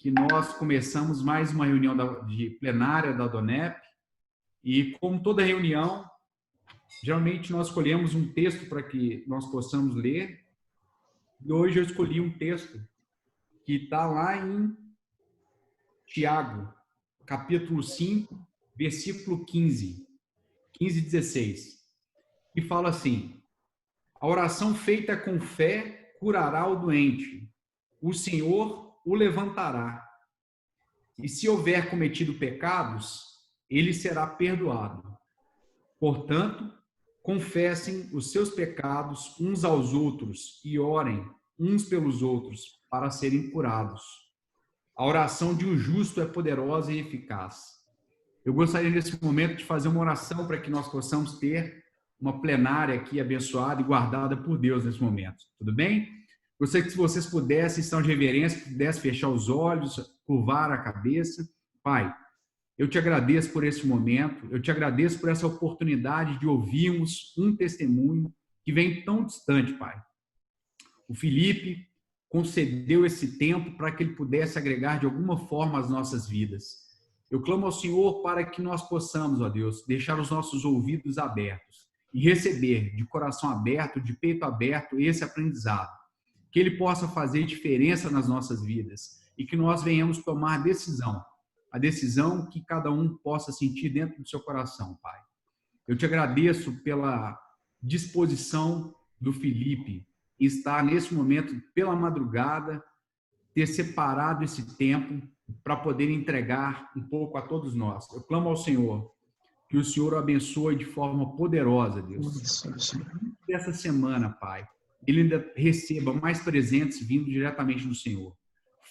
que nós começamos mais uma reunião de plenária da Adonep e, como toda reunião, geralmente nós escolhemos um texto para que nós possamos ler. E hoje eu escolhi um texto que está lá em Tiago, capítulo 5, versículo 15 e 16, que fala assim: a oração feita com fé curará o doente, o Senhor o levantará. E se houver cometido pecados, ele será perdoado. Portanto, confessem os seus pecados uns aos outros e orem uns pelos outros para serem curados. A oração de um justo é poderosa e eficaz. Eu gostaria nesse momento de fazer uma oração para que nós possamos ter uma plenária aqui abençoada e guardada por Deus nesse momento. Tudo bem? Gostaria que, se vocês pudessem, estão de reverência, pudessem fechar os olhos, curvar a cabeça. Pai, eu te agradeço por esse momento, eu te agradeço por essa oportunidade de ouvirmos um testemunho que vem tão distante, Pai. O Felipe concedeu esse tempo para que ele pudesse agregar de alguma forma as nossas vidas. Eu clamo ao Senhor para que nós possamos, ó Deus, deixar os nossos ouvidos abertos e receber de coração aberto, de peito aberto, esse aprendizado. Que ele possa fazer diferença nas nossas vidas e que nós venhamos tomar decisão, a decisão que cada um possa sentir dentro do seu coração, Pai. Eu te agradeço pela disposição do Felipe em estar nesse momento pela madrugada, ter separado esse tempo para poder entregar um pouco a todos nós. Eu clamo ao Senhor que o Senhor o abençoe de forma poderosa, Deus. Dessa semana, Pai, ele ainda receba mais presentes vindo diretamente do Senhor.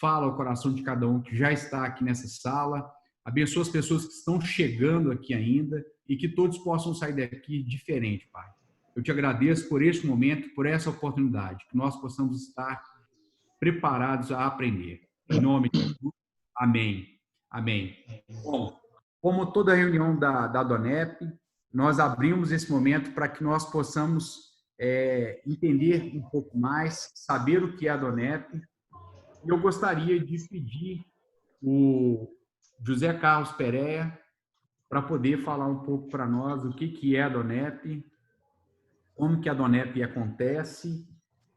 Fala ao coração de cada um que já está aqui nessa sala. Abençoa as pessoas que estão chegando aqui ainda e que todos possam sair daqui diferente, Pai. Eu te agradeço por este momento, por essa oportunidade, que nós possamos estar preparados a aprender. Em nome de Jesus. Amém. Amém. Bom, como toda reunião da Adonep, nós abrimos esse momento para que nós possamos entender um pouco mais, saber o que é a Adonep. E eu gostaria de pedir o José Carlos Pereira para poder falar um pouco para nós o que é a Adonep, como que a Adonep acontece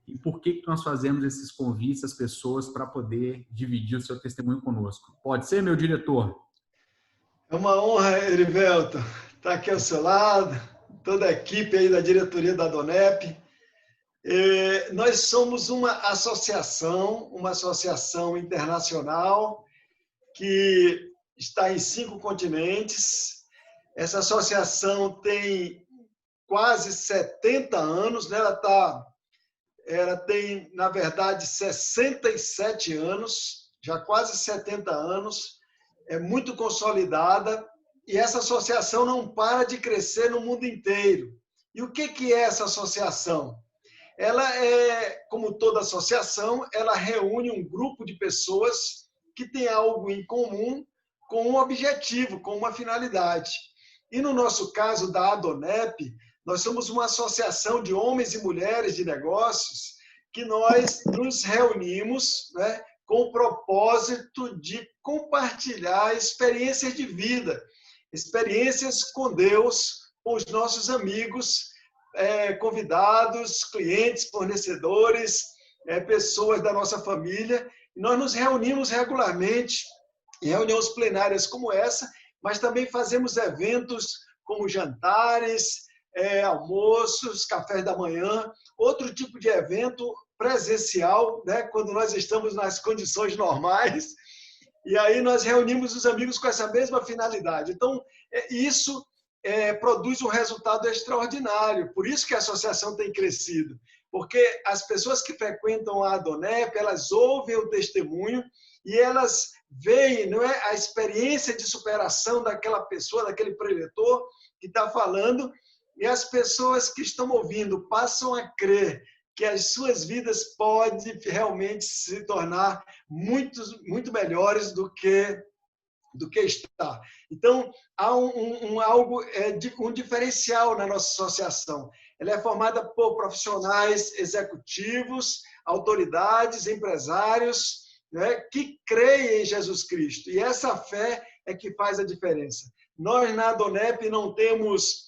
e por que nós fazemos esses convites às pessoas para poder dividir o seu testemunho conosco. Pode ser, meu diretor? É uma honra, Erivelton, estar aqui ao seu lado, toda a equipe aí da diretoria da Adonep. Nós somos uma associação internacional que está em 5 continentes. Essa associação tem quase 70 anos, né? Ela tem, na verdade, 67 anos, já quase 70 anos, é muito consolidada, e essa associação não para de crescer no mundo inteiro. E o que é essa associação? Ela como toda associação, ela reúne um grupo de pessoas que tem algo em comum, com um objetivo, com uma finalidade. E no nosso caso da Adonep, nós somos uma associação de homens e mulheres de negócios que nós nos reunimos, né, com o propósito de compartilhar experiências de vida, experiências com Deus, com os nossos amigos, convidados, clientes, fornecedores, pessoas da nossa família. E nós nos reunimos regularmente em reuniões plenárias como essa, mas também fazemos eventos como jantares, almoços, cafés da manhã, outro tipo de evento presencial, né, quando nós estamos nas condições normais, e aí nós reunimos os amigos com essa mesma finalidade. Então, isso produz um resultado extraordinário, por isso que a associação tem crescido, porque as pessoas que frequentam a Adonep, elas ouvem o testemunho e elas veem, não é, a experiência de superação daquela pessoa, daquele preletor que está falando, e as pessoas que estão ouvindo passam a crer que as suas vidas podem realmente se tornar muito melhores do que está. Então, há um diferencial na nossa associação. Ela é formada por profissionais executivos, autoridades, empresários, né, que creem em Jesus Cristo. E essa fé é que faz a diferença. Nós, na Adonep, não temos...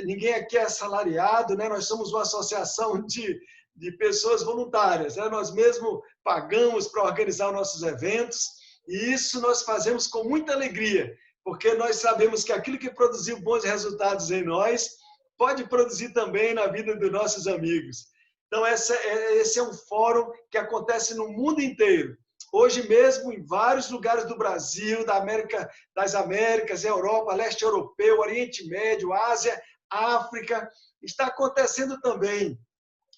ninguém aqui é assalariado, né? Nós somos uma associação de pessoas voluntárias, né? Nós mesmo pagamos para organizar os nossos eventos, e isso nós fazemos com muita alegria, porque nós sabemos que aquilo que produziu bons resultados em nós pode produzir também na vida dos nossos amigos. Então, esse é um fórum que acontece no mundo inteiro. Hoje mesmo, em vários lugares do Brasil, das Américas, Europa, leste europeu, Oriente Médio, Ásia, África, está acontecendo também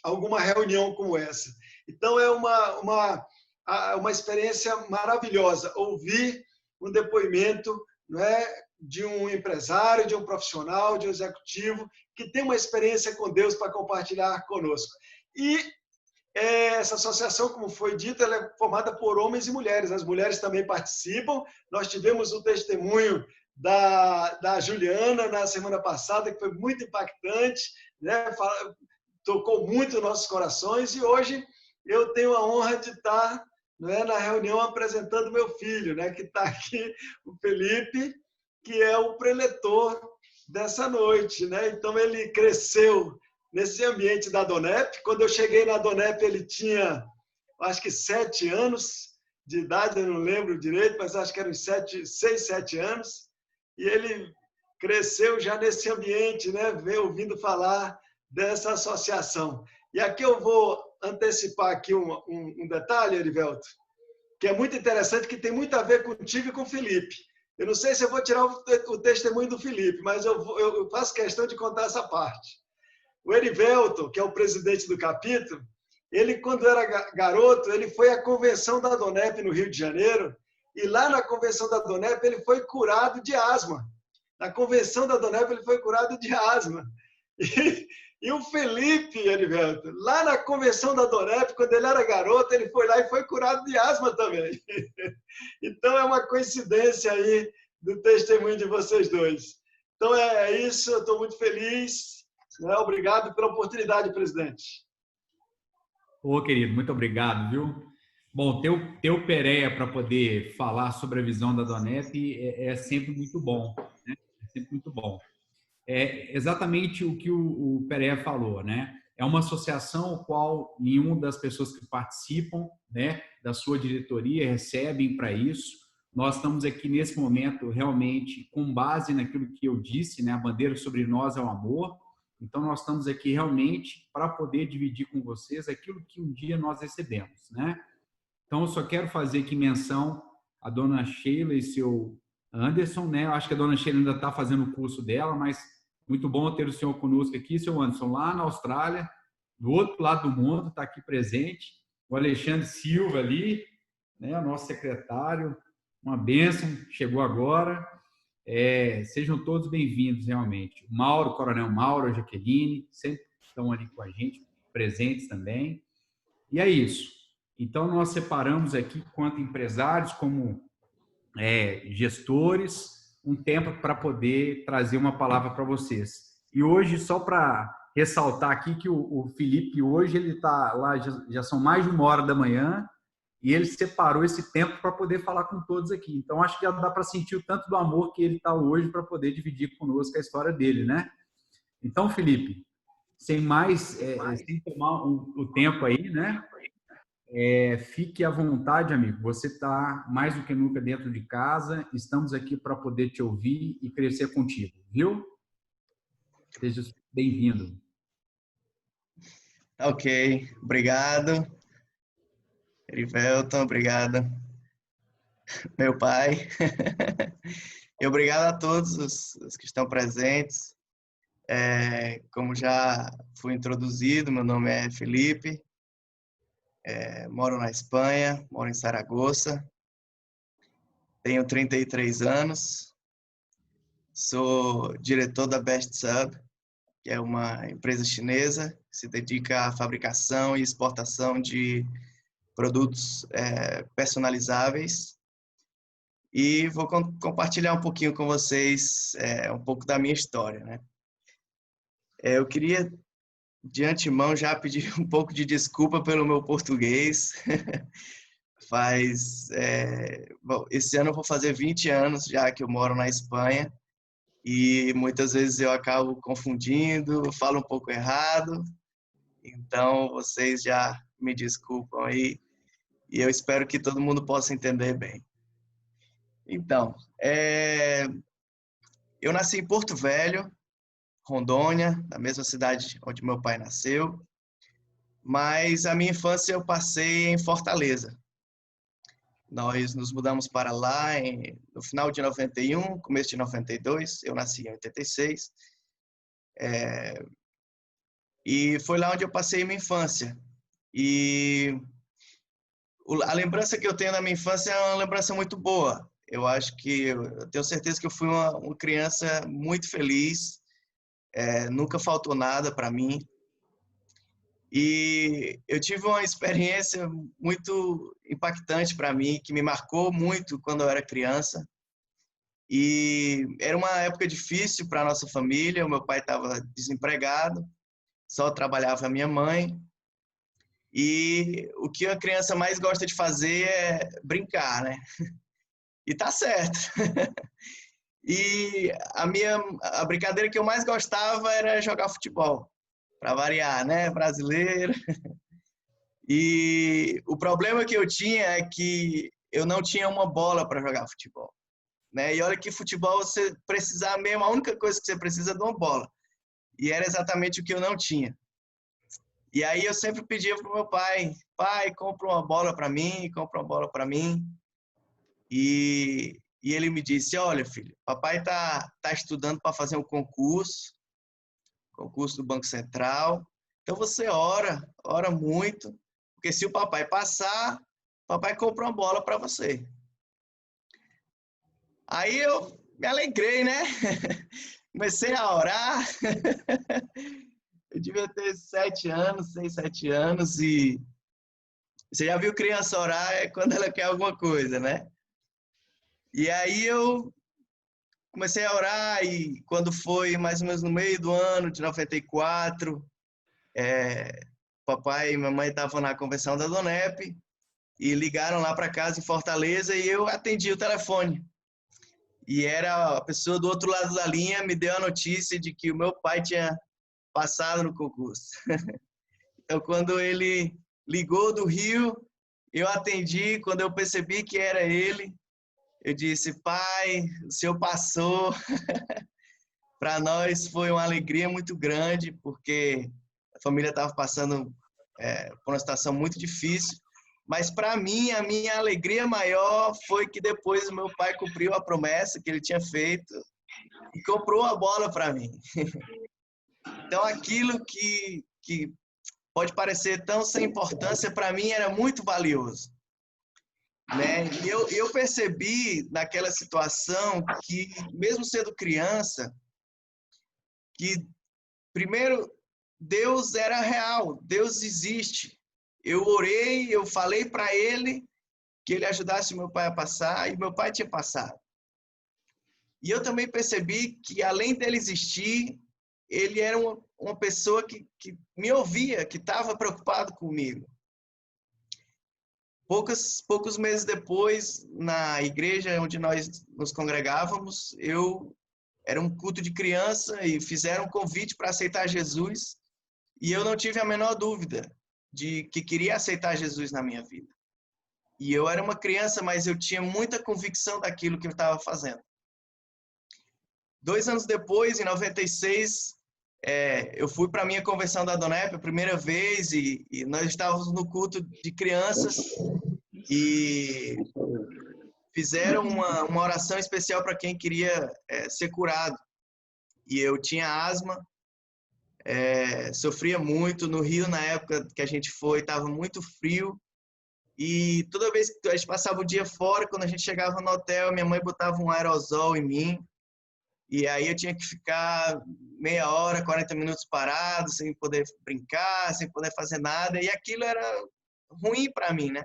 alguma reunião como essa. Então, é uma experiência maravilhosa ouvir um depoimento, não é, de um empresário, de um profissional, de um executivo que tem uma experiência com Deus para compartilhar conosco. E essa associação, como foi dito, ela é formada por homens e mulheres. As mulheres também participam. Nós tivemos o testemunho da Juliana na semana passada, que foi muito impactante, né? Tocou muito nossos corações, e hoje eu tenho a honra de estar, né, na reunião apresentando meu filho, né, que está aqui, o Felipe, que é o preletor dessa noite, né? Então, ele cresceu nesse ambiente da Adonep. Quando eu cheguei na Adonep, ele tinha, acho que 7 anos de idade, eu não lembro direito, mas acho que eram 6, 7 anos. E ele cresceu já nesse ambiente, né? Ouvindo falar dessa associação. E aqui eu vou antecipar aqui um detalhe, Erivelto, que é muito interessante, que tem muito a ver contigo e com o Felipe. Eu não sei se eu vou tirar o testemunho do Felipe, mas eu faço questão de contar essa parte. O Erivelto, que é o presidente do capítulo, ele, quando era garoto, ele foi à convenção da Adonep no Rio de Janeiro, e lá na convenção da Adonep ele foi curado de asma. Na convenção da Adonep ele foi curado de asma. E o Felipe, Erivelto, lá na convenção da Adonep, quando ele era garoto, ele foi lá e foi curado de asma também. Então, é uma coincidência aí do testemunho de vocês dois. Então, é isso, eu estou muito feliz. Né? Obrigado pela oportunidade, presidente. Ô, querido, muito obrigado, viu? Bom, ter o Pereira para poder falar sobre a visão da Adonep é sempre muito bom, né? É sempre muito bom. É exatamente o que o Pereira falou, né? É uma associação a qual nenhuma das pessoas que participam, né, da sua diretoria recebem para isso. Nós estamos aqui nesse momento realmente com base naquilo que eu disse, né? A bandeira sobre nós é o amor. Então, nós estamos aqui realmente para poder dividir com vocês aquilo que um dia nós recebemos, né? Então, eu só quero fazer aqui menção à dona Sheila e seu Anderson, né? Eu acho que a dona Sheila ainda está fazendo o curso dela, mas muito bom ter o senhor conosco aqui, seu Anderson, lá na Austrália, do outro lado do mundo, está aqui presente. O Alexandre Silva ali, né? O nosso secretário, uma bênção, chegou agora. Sejam todos bem-vindos, realmente. O Mauro, o Coronel Mauro, a Jaqueline, sempre estão ali com a gente, presentes também. E é isso. Então, nós separamos aqui, quanto empresários, como gestores, um tempo para poder trazer uma palavra para vocês. E hoje, só para ressaltar aqui que o Felipe, hoje, ele está lá, já são mais de 1h da manhã, e ele separou esse tempo para poder falar com todos aqui. Então, acho que já dá para sentir o tanto do amor que ele está hoje para poder dividir conosco a história dele, né? Então, Felipe, sem mais, sem tomar o tempo aí, né? Fique à vontade, amigo. Você está mais do que nunca dentro de casa. Estamos aqui para poder te ouvir e crescer contigo, viu? Seja bem-vindo. Ok, obrigado. Erivelton, obrigado. Meu pai. E obrigado a todos os que estão presentes. Como já foi introduzido, meu nome é Felipe. Moro na Espanha, moro em Saragoça. Tenho 33 anos. Sou diretor da Best Sub, que é uma empresa chinesa que se dedica à fabricação e exportação de produtos personalizáveis. E vou compartilhar um pouquinho com vocês um pouco da minha história, né? Eu queria, de antemão, já pedir um pouco de desculpa pelo meu português, Bom, esse ano eu vou fazer 20 anos já que eu moro na Espanha e muitas vezes eu acabo confundindo, falo um pouco errado, então vocês já me desculpam aí e eu espero que todo mundo possa entender bem. Então, eu nasci em Porto Velho, Rondônia, na mesma cidade onde meu pai nasceu, mas a minha infância eu passei em Fortaleza. Nós nos mudamos para lá no final de 91, começo de 92, eu nasci em 86, e foi lá onde eu passei minha infância. E a lembrança que eu tenho da minha infância é uma lembrança muito boa. Eu acho que, eu tenho certeza que eu fui uma criança muito feliz, nunca faltou nada para mim. E eu tive uma experiência muito impactante para mim, que me marcou muito quando eu era criança. E era uma época difícil para a nossa família, o meu pai estava desempregado, só trabalhava a minha mãe. E o que a criança mais gosta de fazer é brincar, né? E tá certo. E a brincadeira que eu mais gostava era jogar futebol, para variar, né? Brasileiro. E o problema que eu tinha é que eu não tinha uma bola para jogar futebol, né? E olha que futebol você precisar mesmo, a única coisa que você precisa é de uma bola. E era exatamente o que eu não tinha. E aí eu sempre pedia pro meu pai, compra uma bola para mim, compra uma bola para mim. E ele me disse, olha, filho, papai tá estudando para fazer um concurso do Banco Central. Então você ora muito, porque se o papai passar, papai compra uma bola para você. Aí eu me alegrei, né? Comecei a orar. Eu devia ter 6, 7 anos, e você já viu criança orar quando ela quer alguma coisa, né? E aí eu comecei a orar, e quando foi mais ou menos no meio do ano de 94, papai e mamãe estavam na convenção da DONEP e ligaram lá para casa em Fortaleza e eu atendi o telefone. E era a pessoa do outro lado da linha, me deu a notícia de que o meu pai tinha passado no concurso. Então, quando ele ligou do Rio, eu atendi. Quando eu percebi que era ele, eu disse, pai, o senhor passou. Para nós foi uma alegria muito grande, porque a família estava passando por uma situação muito difícil. Mas para mim, a minha alegria maior foi que depois o meu pai cumpriu a promessa que ele tinha feito e comprou a bola para mim. Então, aquilo que pode parecer tão sem importância, para mim era muito valioso, né? E eu percebi naquela situação que, mesmo sendo criança, que primeiro Deus era real, Deus existe. Eu orei, eu falei para ele que ele ajudasse meu pai a passar, e meu pai tinha passado. E eu também percebi que, além dele existir, ele era uma pessoa que me ouvia, que estava preocupado comigo. Poucos meses depois, na igreja onde nós nos congregávamos, era um culto de criança e fizeram um convite para aceitar Jesus, e eu não tive a menor dúvida de que queria aceitar Jesus na minha vida. E eu era uma criança, mas eu tinha muita convicção daquilo que eu estava fazendo. 2 anos depois, em 96, eu fui para a minha conversão da DONEP a primeira vez, e nós estávamos no culto de crianças e fizeram uma oração especial para quem queria ser curado. E eu tinha asma, sofria muito. No Rio, na época que a gente foi, estava muito frio. E toda vez que a gente passava o dia fora, quando a gente chegava no hotel, minha mãe botava um aerosol em mim. E aí eu tinha que ficar meia hora, 40 minutos parado, sem poder brincar, sem poder fazer nada. E aquilo era ruim para mim, né?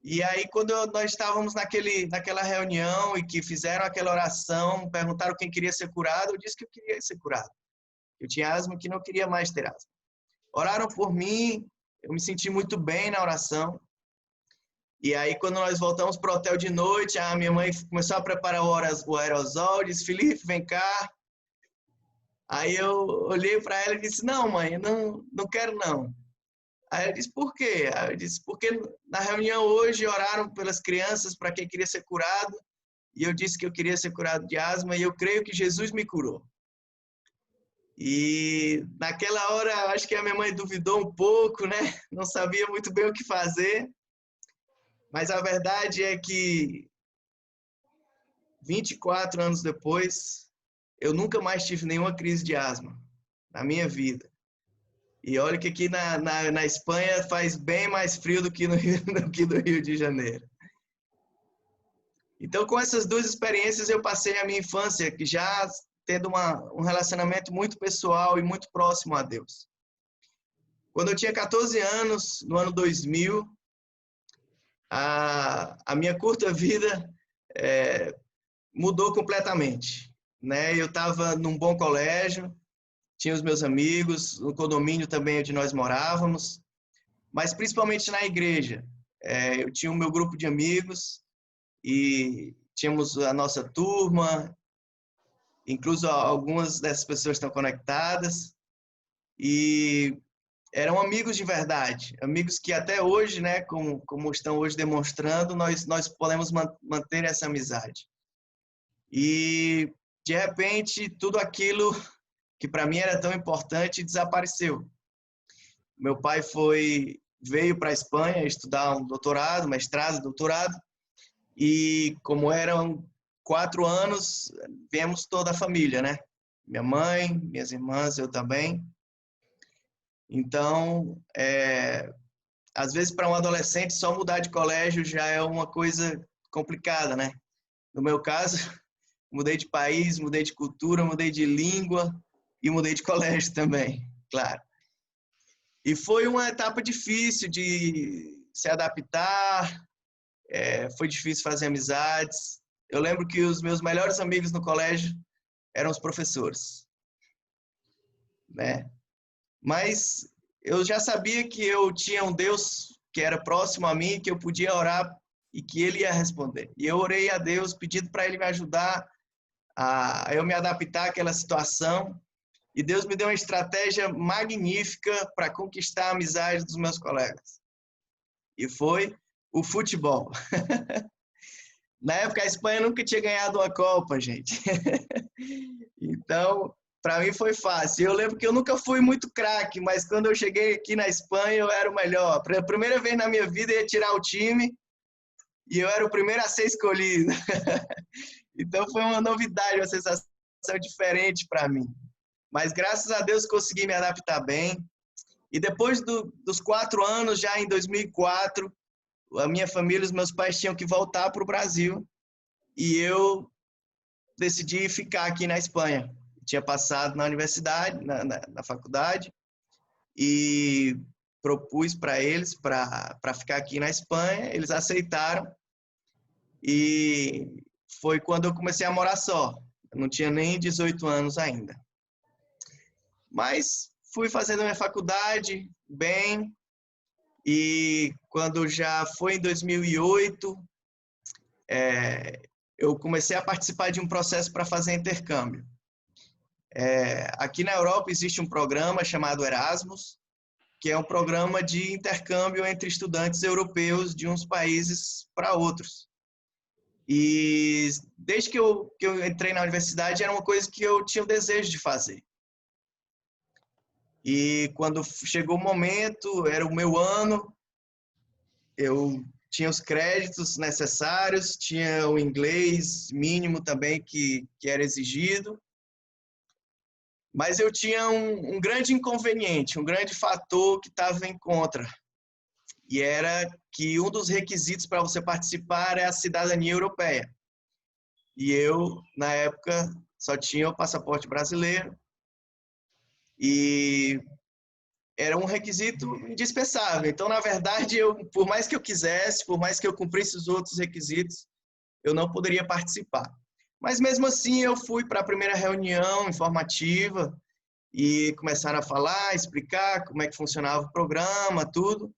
E aí, quando nós estávamos naquela reunião e que fizeram aquela oração, perguntaram quem queria ser curado, eu disse que eu queria ser curado. Eu tinha asma, que não queria mais ter asma. Oraram por mim, eu me senti muito bem na oração. E aí, quando nós voltamos para o hotel de noite, a minha mãe começou a preparar o aerosol, disse, Felipe, vem cá. Aí eu olhei para ela e disse, não, mãe, não quero não. Aí ela disse, por quê? Aí eu disse, porque na reunião hoje oraram pelas crianças para quem queria ser curado, e eu disse que eu queria ser curado de asma, e eu creio que Jesus me curou. E naquela hora, acho que a minha mãe duvidou um pouco, né? Não sabia muito bem o que fazer. Mas a verdade é que 24 anos depois, eu nunca mais tive nenhuma crise de asma na minha vida. E olha que aqui na Espanha faz bem mais frio do que no Rio de Janeiro. Então, com essas duas experiências, eu passei a minha infância que já tendo um relacionamento muito pessoal e muito próximo a Deus. Quando eu tinha 14 anos, no ano 2000, a minha curta vida mudou completamente, né? Eu estava num bom colégio, tinha os meus amigos, no condomínio também onde nós morávamos, mas principalmente na igreja. Eu tinha o meu grupo de amigos e tínhamos a nossa turma, incluso algumas dessas pessoas estão conectadas, e eram amigos de verdade, amigos que até hoje, né, como estão hoje demonstrando, nós podemos manter essa amizade. E, de repente, tudo aquilo que para mim era tão importante desapareceu. Meu pai veio para a Espanha estudar um doutorado, mestrado, doutorado, e como eram 4 anos, viemos toda a família, né? Minha mãe, minhas irmãs, eu também. Então, às vezes para um adolescente só mudar de colégio já é uma coisa complicada, né? No meu caso, mudei de país, mudei de cultura, mudei de língua e mudei de colégio também, claro. E foi uma etapa difícil de se adaptar, foi difícil fazer amizades. Eu lembro que os meus melhores amigos no colégio eram os professores, né? Mas eu já sabia que eu tinha um Deus que era próximo a mim, que eu podia orar e que Ele ia responder. E eu orei a Deus pedindo para Ele me ajudar a eu me adaptar àquela situação. E Deus me deu uma estratégia magnífica para conquistar a amizade dos meus colegas. E foi o futebol. Na época, a Espanha nunca tinha ganhado uma Copa, gente. Então, para mim foi fácil. Eu lembro que eu nunca fui muito craque, mas quando eu cheguei aqui na Espanha, eu era o melhor. Pela primeira vez na minha vida, eu ia tirar o time e eu era o primeiro a ser escolhido. Então, foi uma novidade, uma sensação diferente para mim. Mas, graças a Deus, consegui me adaptar bem. E depois dos 4 anos, já em 2004, a minha família, os meus pais tinham que voltar para o Brasil. E eu decidi ficar aqui na Espanha. Tinha passado na universidade, na faculdade, e propus para eles para ficar aqui na Espanha. Eles aceitaram. E foi quando eu comecei a morar só. Eu não tinha nem 18 anos ainda. Mas fui fazendo minha faculdade bem, e quando já foi em 2008, eu comecei a participar de um processo para fazer intercâmbio. Aqui na Europa existe um programa chamado Erasmus, que é um programa de intercâmbio entre estudantes europeus de uns países para outros. E desde que eu entrei na universidade, era uma coisa que eu tinha o desejo de fazer. E quando chegou o momento, era o meu ano, eu tinha os créditos necessários, tinha o inglês mínimo também que era exigido, mas eu tinha um grande inconveniente, um grande fator que estava em contra, e era que um dos requisitos para você participar é a cidadania europeia. E eu, na época, só tinha o passaporte brasileiro, e era um requisito indispensável. Então, na verdade, por mais que eu quisesse, por mais que eu cumprisse os outros requisitos, eu não poderia participar. Mas, mesmo assim, eu fui para a primeira reunião informativa e começaram a falar, explicar como é que funcionava o programa, tudo.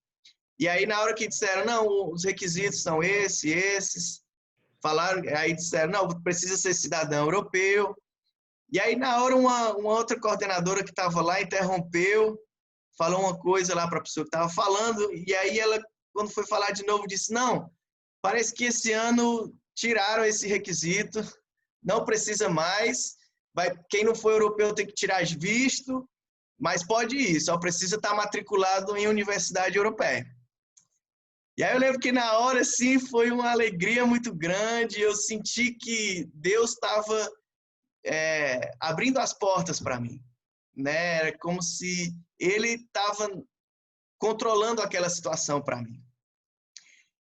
E aí, na hora que disseram, não, os requisitos são esses, falaram, aí disseram, não, precisa ser cidadão europeu. E aí, na hora, uma outra coordenadora que estava lá interrompeu, falou uma coisa lá para a pessoa que estava falando, e aí ela, quando foi falar de novo, disse, não, parece que esse ano tiraram esse requisito, não precisa mais, quem não for europeu tem que tirar visto, mas pode ir, só precisa estar matriculado em universidade europeia. E aí eu lembro que na hora, assim, foi uma alegria muito grande, eu senti que Deus estava abrindo as portas para mim, né? Era como se Ele estava controlando aquela situação para mim.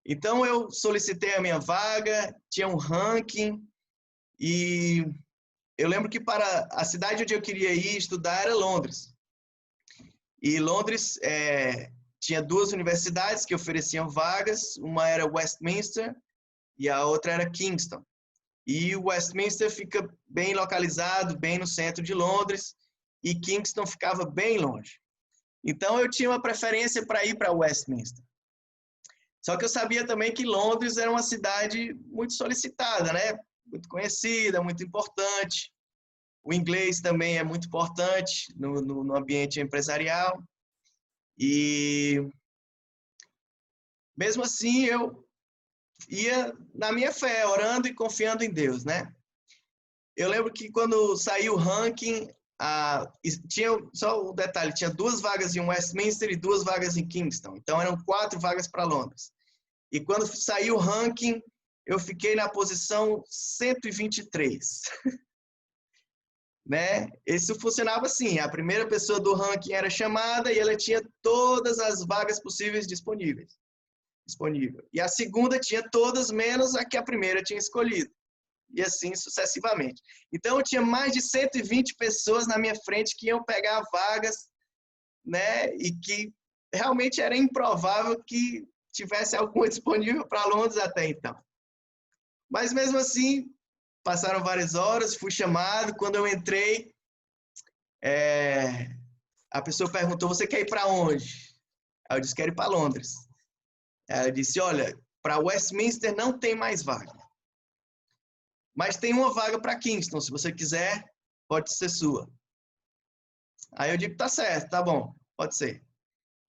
Então eu solicitei a minha vaga, tinha um ranking, e eu lembro que para a cidade onde eu queria ir estudar era Londres. E Londres tinha 2 universidades que ofereciam vagas, uma era Westminster e a outra era Kingston. E Westminster fica bem localizado, bem no centro de Londres, e Kingston ficava bem longe. Então eu tinha uma preferência para ir para Westminster. Só que eu sabia também que Londres era uma cidade muito solicitada, né? Muito conhecida, muito importante. O inglês também é muito importante no ambiente empresarial. E mesmo assim eu ia na minha fé, orando e confiando em Deus, né? Eu lembro que quando saiu o ranking, tinha só um detalhe, tinha 2 vagas em Westminster e 2 vagas em Kingston. Então eram 4 vagas para Londres. E quando saiu o ranking, eu fiquei na posição 123. Né? Isso funcionava assim, a primeira pessoa do ranking era chamada e ela tinha todas as vagas possíveis disponível. E a segunda tinha todas menos a que a primeira tinha escolhido. E assim sucessivamente. Então eu tinha mais de 120 pessoas na minha frente que iam pegar vagas, né? E que realmente era improvável que tivesse alguma disponível para Londres até então. Mas mesmo assim, passaram várias horas, fui chamado. Quando eu entrei, a pessoa perguntou, você quer ir para onde? Aí eu disse, quero ir para Londres. Ela disse, olha, para Westminster não tem mais vaga. Mas tem uma vaga para Kingston, se você quiser, pode ser sua. Aí eu digo, tá certo, tá bom, pode ser.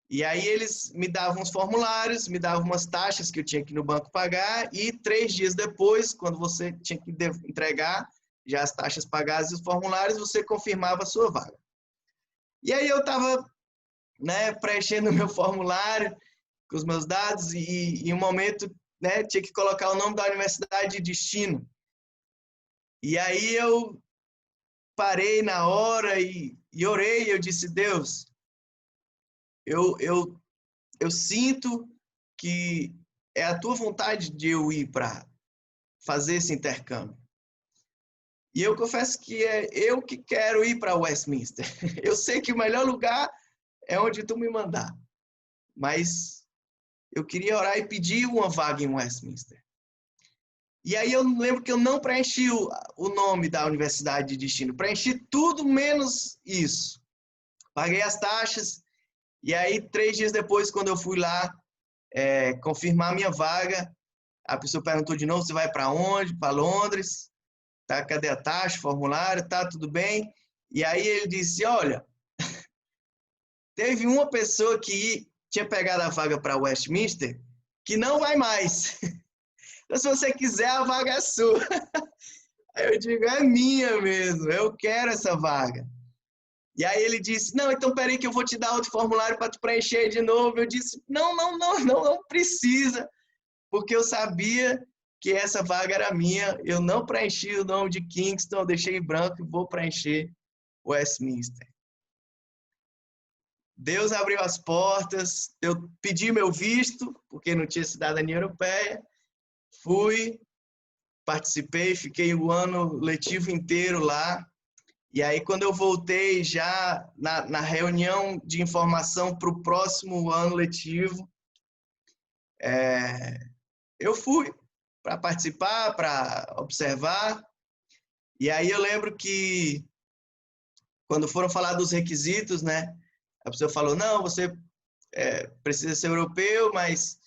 E aí eles me davam os formulários, me davam umas taxas que eu tinha que ir no banco pagar, e 3 dias depois, quando você tinha que entregar já as taxas pagadas e os formulários, você confirmava a sua vaga. E aí eu estava, né, preenchendo o meu formulário com os meus dados, e em um momento, né, tinha que colocar o nome da universidade de destino. E aí eu parei na hora e orei, eu disse, Deus, eu sinto que é a tua vontade de eu ir para fazer esse intercâmbio. E eu confesso que é eu que quero ir para Westminster. Eu sei que o melhor lugar é onde tu me mandar. Mas eu queria orar e pedir uma vaga em Westminster. E aí eu lembro que eu não preenchi o nome da universidade de destino. Preenchi tudo menos isso. Paguei as taxas. E aí, 3 dias depois, quando eu fui lá confirmar minha vaga, a pessoa perguntou de novo, você vai para onde? Para Londres. Tá, cadê a taxa, formulário? Tá, tudo bem. E aí ele disse, olha, teve uma pessoa que tinha pegado a vaga para Westminster que não vai mais. Então, se você quiser, a vaga é sua. Aí eu digo, é minha mesmo, eu quero essa vaga. E aí ele disse, não, então peraí que eu vou te dar outro formulário para tu preencher de novo. Eu disse, não precisa, porque eu sabia que essa vaga era minha. Eu não preenchi o nome de Kingston, eu deixei em branco e vou preencher Westminster. Deus abriu as portas, eu pedi meu visto, porque não tinha cidadania europeia. Fui, participei, fiquei o ano letivo inteiro lá. E aí, quando eu voltei já na reunião de informação para o próximo ano letivo, eu fui para participar, para observar. E aí eu lembro que, quando foram falar dos requisitos, né? A pessoa falou, não, você precisa ser europeu, mas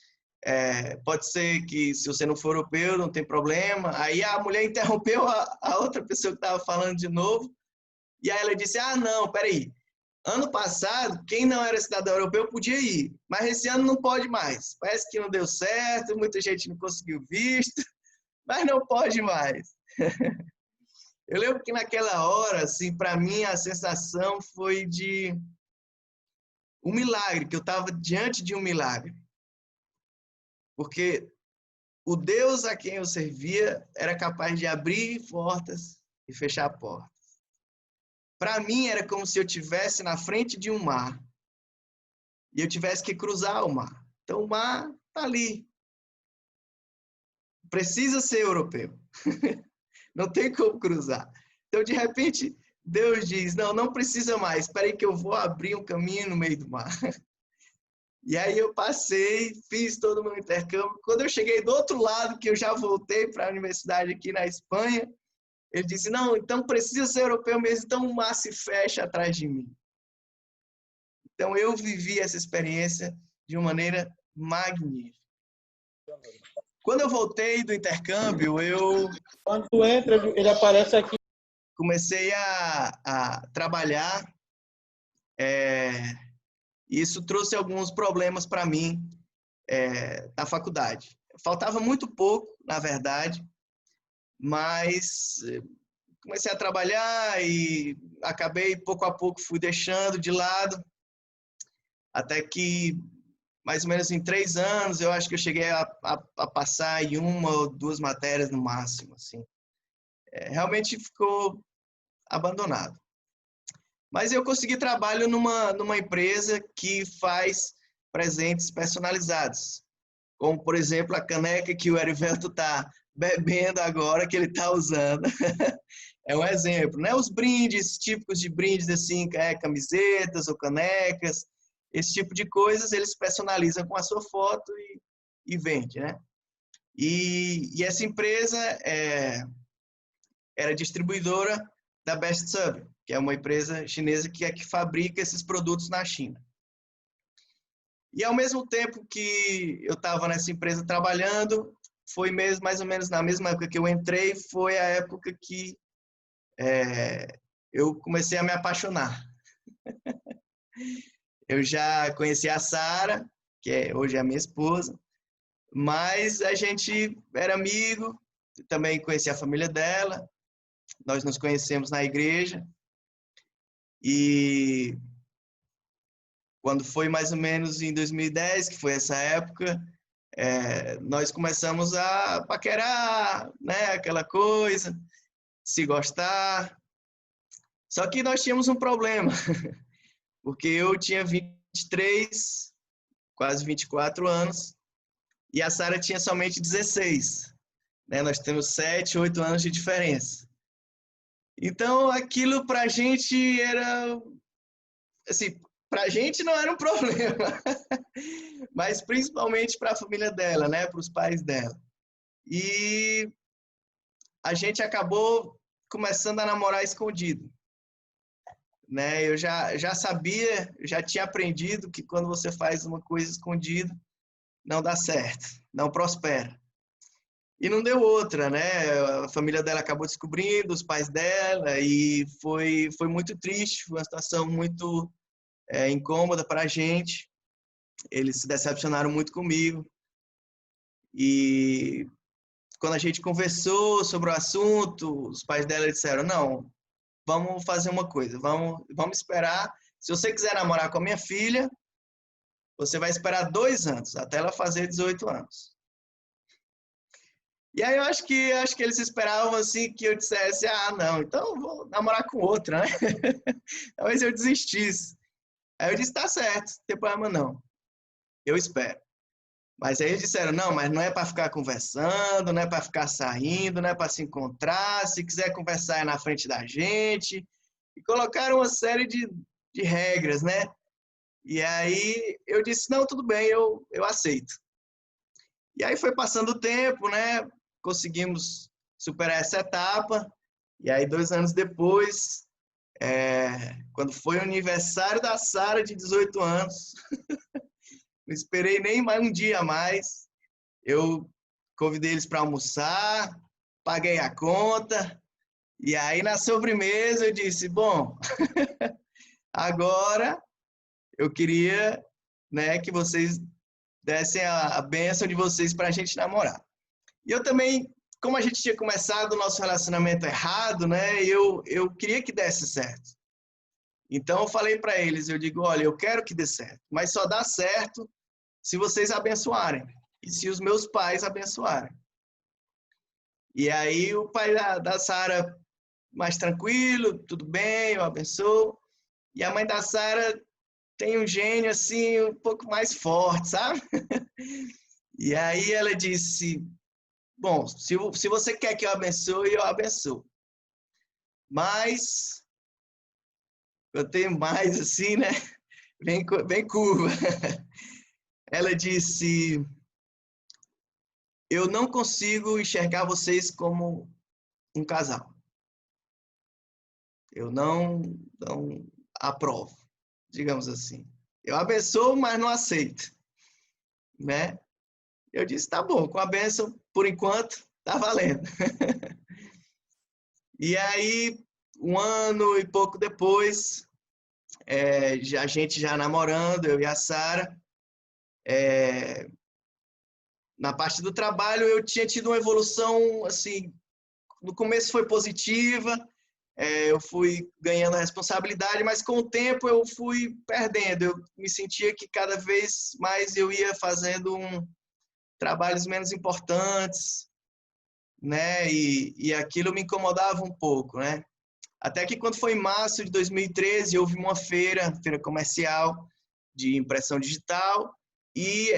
pode ser que se você não for europeu, não tem problema. Aí a mulher interrompeu a outra pessoa que estava falando de novo, e aí ela disse, ah, não, peraí, ano passado, quem não era cidadão europeu podia ir, mas esse ano não pode mais. Parece que não deu certo, muita gente não conseguiu visto, mas não pode mais. Eu lembro que naquela hora, assim, para mim, a sensação foi de um milagre, que eu estava diante de um milagre. Porque o Deus a quem eu servia era capaz de abrir portas e fechar portas. Para mim, era como se eu estivesse na frente de um mar e eu tivesse que cruzar o mar. Então, o mar está ali. Precisa ser europeu. Não tem como cruzar. Então, de repente, Deus diz, não, não precisa mais. Espera aí que eu vou abrir um caminho no meio do mar. E aí eu passei, fiz todo o meu intercâmbio. Quando eu cheguei do outro lado, que eu já voltei para a universidade aqui na Espanha, ele disse, não, então precisa ser europeu mesmo, então o mar se fecha atrás de mim. Então eu vivi essa experiência de uma maneira magnífica. Quando eu voltei do intercâmbio, Quando tu entra, ele aparece aqui. Comecei a trabalhar, e isso trouxe alguns problemas para mim na faculdade. Faltava muito pouco, na verdade, mas comecei a trabalhar e acabei, pouco a pouco, fui deixando de lado, até que, mais ou menos em 3 anos, eu acho que eu cheguei a passar em 1 ou 2 matérias no máximo, assim. Realmente ficou abandonado. Mas eu consegui trabalho numa empresa que faz presentes personalizados, como, por exemplo, a caneca que o Erivelto está bebendo agora, que ele está usando. É um exemplo, né? Os brindes, típicos de brindes, assim, camisetas ou canecas, esse tipo de coisas, eles personalizam com a sua foto e vende, né? E essa empresa era distribuidora da Best Sub, que é uma empresa chinesa que fabrica esses produtos na China. E ao mesmo tempo que eu estava nessa empresa trabalhando, foi mesmo, mais ou menos na mesma época que eu entrei, foi a época que eu comecei a me apaixonar. Eu já conheci a Sara, que hoje é a minha esposa, mas a gente era amigo, também conheci a família dela, nós nos conhecemos na igreja, e quando foi mais ou menos em 2010, que foi essa época, nós começamos a paquerar, né, aquela coisa, se gostar. Só que nós tínhamos um problema, porque eu tinha 23, quase 24 anos, e a Sara tinha somente 16. Né? Nós temos 7, 8 anos de diferença. Então, aquilo pra gente era... Assim, pra gente não era um problema, mas principalmente para a família dela, né? Para os pais dela. E a gente acabou começando a namorar escondido. Né? Eu já sabia, já tinha aprendido que quando você faz uma coisa escondida, não dá certo, não prospera. E não deu outra, né? A família dela acabou descobrindo, os pais dela, e foi muito triste, foi uma situação muito incômoda para a gente. Eles se decepcionaram muito comigo. E quando a gente conversou sobre o assunto, os pais dela disseram, não, vamos fazer uma coisa, vamos esperar. Se você quiser namorar com a minha filha, você vai esperar 2 anos, até ela fazer 18 anos. E aí eu acho que eles esperavam assim que eu dissesse, ah, não, então eu vou namorar com outra, né? Talvez eu desistisse. Aí eu disse, tá certo, não tem problema não, eu espero. Mas aí eles disseram, não, mas não é para ficar conversando, não é para ficar saindo, não é para se encontrar, se quiser conversar é na frente da gente. E colocaram uma série de regras, né? E aí eu disse, não, tudo bem, eu aceito. E aí foi passando o tempo, né? Conseguimos superar essa etapa. E aí 2 anos depois, quando foi o aniversário da Sara de 18 anos, Não esperei nem mais um dia a mais. Eu convidei eles para almoçar, paguei a conta. E aí, na sobremesa, eu disse, bom, agora eu queria, né, que vocês dessem a bênção de vocês para a gente namorar. E eu também, como a gente tinha começado o nosso relacionamento errado, né, eu queria que desse certo. Então, eu falei para eles, eu digo, olha, eu quero que dê certo, mas só dá certo se vocês abençoarem e se os meus pais abençoarem. E aí, o pai da Sara, mais tranquilo, tudo bem, eu abençoo. E a mãe da Sara tem um gênio, assim, um pouco mais forte, sabe? E aí ela disse, bom, se você quer que eu abençoe, eu abençoo. Mas, eu tenho mais, assim, né? Bem curva. Ela disse, eu não consigo enxergar vocês como um casal. Eu não aprovo, digamos assim. Eu abençoo, mas não aceito, né? Eu disse, tá bom, com a bênção, por enquanto, tá valendo. E aí, um ano e pouco depois, a gente já namorando, eu e a Sara, na parte do trabalho eu tinha tido uma evolução, assim, no começo foi positiva, eu fui ganhando responsabilidade, mas com o tempo eu fui perdendo. Eu me sentia que cada vez mais eu ia fazendo trabalhos menos importantes, né? E aquilo me incomodava um pouco, né? Até que quando foi em março de 2013, houve uma feira comercial de impressão digital e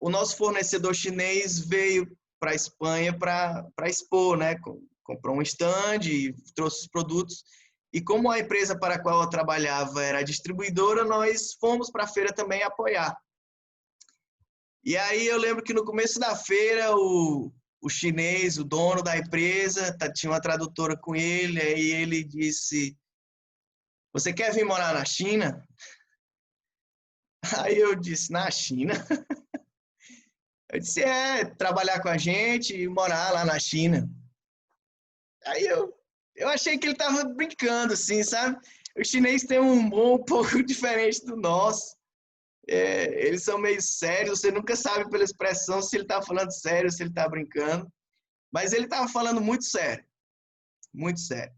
o nosso fornecedor chinês veio para a Espanha para expor, né? Comprou um stand e trouxe os produtos. E como a empresa para a qual eu trabalhava era distribuidora, nós fomos para a feira também apoiar. E aí eu lembro que no começo da feira, o chinês, o dono da empresa, tinha uma tradutora com ele, aí ele disse, você quer vir morar na China? Aí eu disse, na China? Eu disse, trabalhar com a gente e morar lá na China. Aí eu achei que ele estava brincando, assim, sabe? O chinês tem um humor um pouco diferente do nosso. Eles são meio sérios, você nunca sabe pela expressão se ele está falando sério, se ele está brincando. Mas ele estava falando muito sério, muito sério.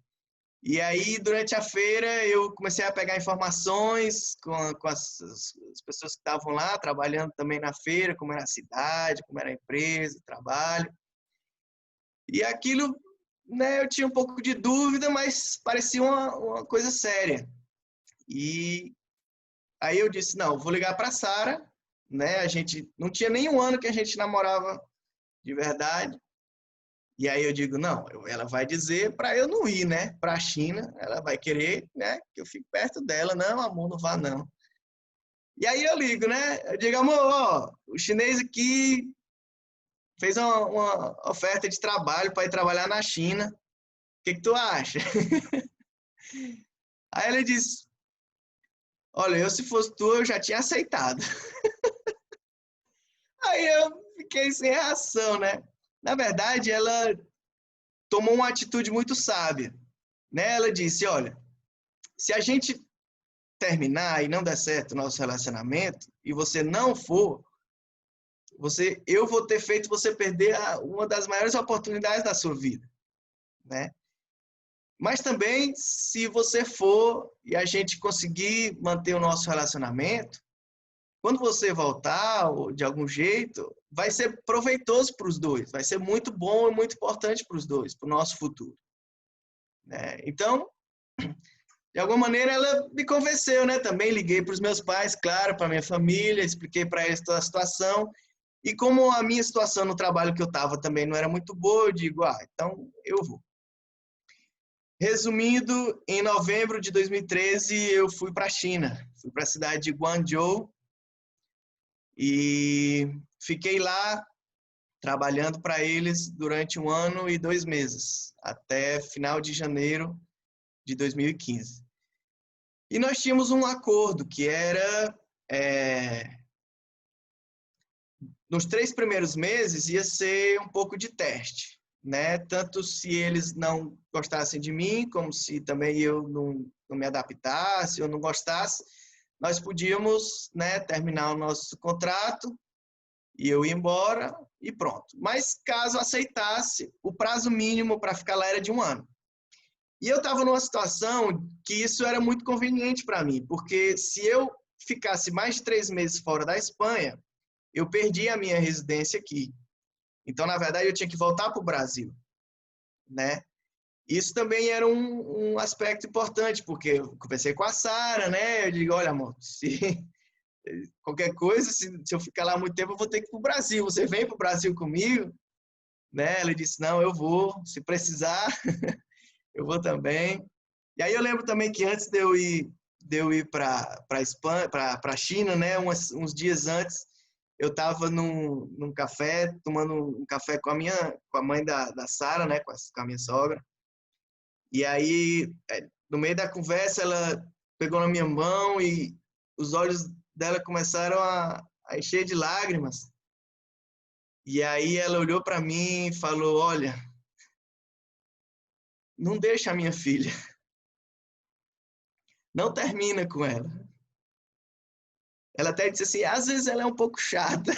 E aí, durante a feira, eu comecei a pegar informações com as pessoas que estavam lá, trabalhando também na feira, como era a cidade, como era a empresa, o trabalho. E aquilo, né, eu tinha um pouco de dúvida, mas parecia uma coisa séria. E aí eu disse, não, vou ligar para a Sara, né? A gente não tinha nem um ano que a gente namorava de verdade. E aí eu digo, não, ela vai dizer para eu não ir, né, para a China, ela vai querer, né, que eu fique perto dela. Não, amor, não vá não. E aí eu ligo, né, eu digo, amor, ó, o chinês aqui fez uma oferta de trabalho para ir trabalhar na China, o que tu acha? Aí ele diz, olha, eu se fosse tu, eu já tinha aceitado. Aí eu fiquei sem reação, né? Na verdade, ela tomou uma atitude muito sábia, né? Ela disse, olha, se a gente terminar e não der certo o nosso relacionamento e você não for, eu vou ter feito você perder uma das maiores oportunidades da sua vida, né? Mas também, se você for e a gente conseguir manter o nosso relacionamento, quando você voltar, ou de algum jeito, vai ser proveitoso para os dois, vai ser muito bom e muito importante para os dois, para o nosso futuro, né? Então, de alguma maneira, ela me convenceu, né? Também liguei para os meus pais, claro, para minha família, expliquei para eles toda a situação. E como a minha situação no trabalho que eu estava também não era muito boa, eu digo, então eu vou. Resumindo, em novembro de 2013, eu fui para a China. Fui para a cidade de Guangzhou e fiquei lá trabalhando para eles durante 1 ano e 2 meses, até final de janeiro de 2015. E nós tínhamos um acordo que era nos 3 primeiros meses ia ser um pouco de teste, né? Tanto se eles não gostassem de mim, como se também eu não me adaptasse ou não gostasse, nós podíamos, né, terminar o nosso contrato e eu ir embora e pronto. Mas caso aceitasse, o prazo mínimo para ficar lá era de 1 ano. E eu estava numa situação que isso era muito conveniente para mim, porque se eu ficasse mais de 3 meses fora da Espanha, eu perdi a minha residência aqui. Então, na verdade, eu tinha que voltar para o Brasil, né? Isso também era um aspecto importante, porque eu conversei com a Sara, né? Eu digo, olha, amor, se qualquer coisa, se eu ficar lá muito tempo, eu vou ter que ir para o Brasil. Você vem para o Brasil comigo? Né? Ela disse, não, eu vou. Se precisar, eu vou também. E aí eu lembro também que antes de eu ir para a Espanha, para a China, né? Uns dias antes, eu estava num café, tomando um café com a mãe da Sara, né? Com a minha sogra. E aí, no meio da conversa, ela pegou na minha mão e os olhos dela começaram a encher de lágrimas. E aí ela olhou para mim e falou, olha, não deixa a minha filha. Não termina com ela. Ela até disse assim, às vezes ela é um pouco chata.